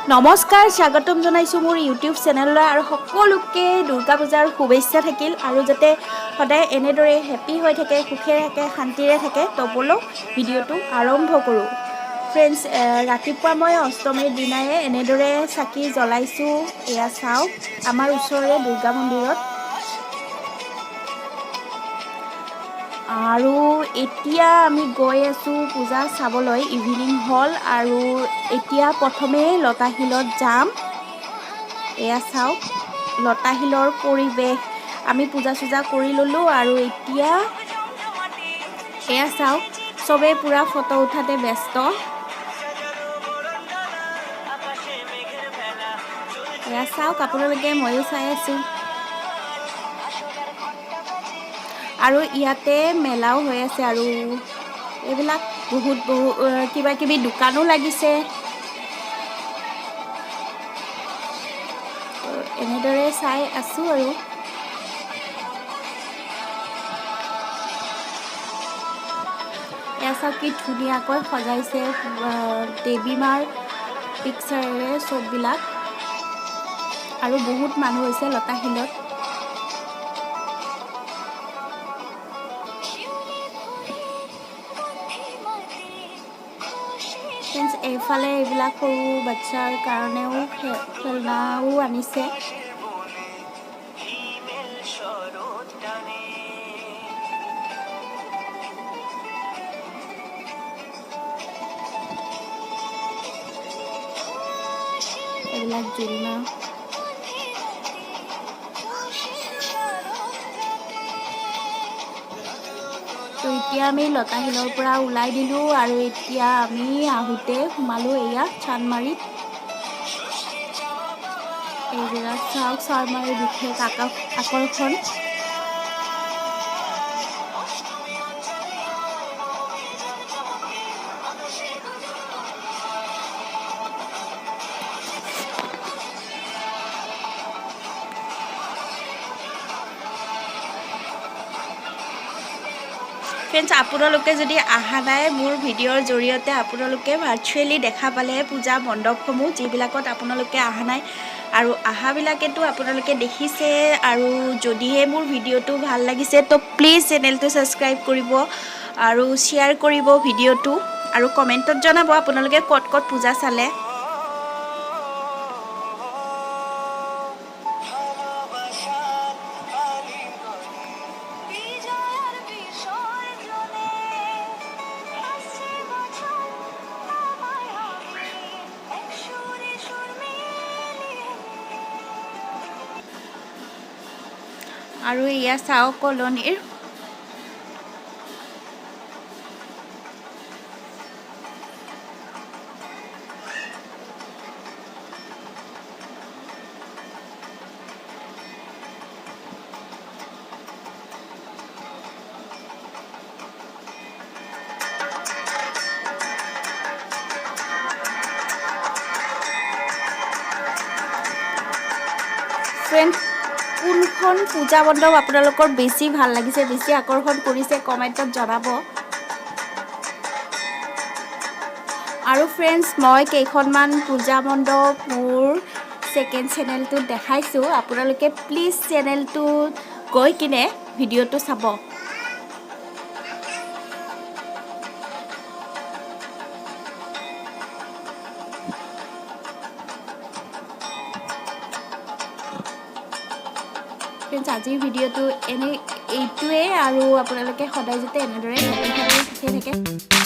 নমস্কাৰ স্বাগতম জনাইছো মোৰ ইউটিউব চেনেললৈ আৰু সকলোকে দুৰ্গা পূজাৰ শুভেচ্ছা থাকিল আৰু যাতে সদায় এনেদৰে হেপি হৈ থাকে সুখে থাকে শান্তিৰে থাকে তো বলো ভিডিঅ'টো আৰম্ভ কৰোঁ ফ্ৰেণ্ডছ ৰাতিপুৱা মই অষ্টমীৰ দিনাই এনেদৰে চাকি জ্বলাইছো এয়া চাওক আমাৰ ওচৰৰে দুৰ্গা মন্দিৰত আৰু এতিয়া আমি গৈ আছো পূজা চাবলৈ ইভিনিং হল আৰু এতিয়া প্ৰথমে লতাশিলত যাম এয়া চাওক লতাশিলৰ পৰিৱেশ আমি পূজা চূজা কৰি ললো আৰু এতিয়া এয়া চাওক চবে পুৰা ফটো উঠাতে ব্যস্ত এয়া চাওক আপোনালোকে ময়ো চাই আছো আৰু ইয়াতে মেলাও হৈ আছে আৰু এইবিলাক বহুত কিবা কিবি দোকানো লাগিছে এনেদৰে চাই আছো আৰু এয়া চাওক কি ধুনীয়াকৈ সজাইছে দেৱী মাৰ পিকচাৰেৰে চববিলাক আৰু বহুত মানুহ হৈছে লতাশিলত এইফালে এইবিলাক সৰু বাচ্চাৰ কাৰণেও খেলনাও আনিছে এইবিলাক জোলনা তো এতিয়া আমি লতাশিলৰ পৰা ওলাই দিলোঁ আৰু এতিয়া আমি আহোঁতে সোমালোঁ এয়া চান্দমাৰিত এইবিলাক চাওক চান্দমাৰিৰ বিশেষ আকৰ্ষণ ফ্ৰেণ্ডছ আপোনালোকে যদি অহা নাই মোৰ ভিডিঅ'ৰ জৰিয়তে আপোনালোকে ভাৰ্চুৱেলি দেখা পালে পূজা মণ্ডপসমূহ যিবিলাকত আপোনালোকে অহা নাই আৰু অহাবিলাকেতো আপোনালোকে দেখিছে আৰু যদিহে মোৰ ভিডিঅ'টো ভাল লাগিছে তো প্লিজ চেনেলটো ছাবস্ক্ৰাইব কৰিব আৰু শ্বেয়াৰ কৰিব ভিডিঅ'টো আৰু কমেণ্টত জনাব আপোনালোকে ক'ত ক'ত পূজা চালে আৰু এয়া চাওক কলনীৰ ফ্ৰেণ্ড কোনখন পূজা মণ্ডপ আপোনালোকৰ বেছি ভাল লাগিছে বেছি আকৰ্ষণ কৰিছে কমেণ্টত জনাব আৰু ফ্ৰেণ্ডছ মই কেইখনমান পূজা মণ্ডপ মোৰ ছেকেণ্ড চেনেলটোত দেখাইছোঁ আপোনালোকে প্লিজ চেনেলটোত গৈ কিনে ভিডিঅ'টো চাব আজিৰ ভিডিঅ'টো এইটোৱে আৰু আপোনালোকে সদায় যাতে এনেদৰে সুখে থাকে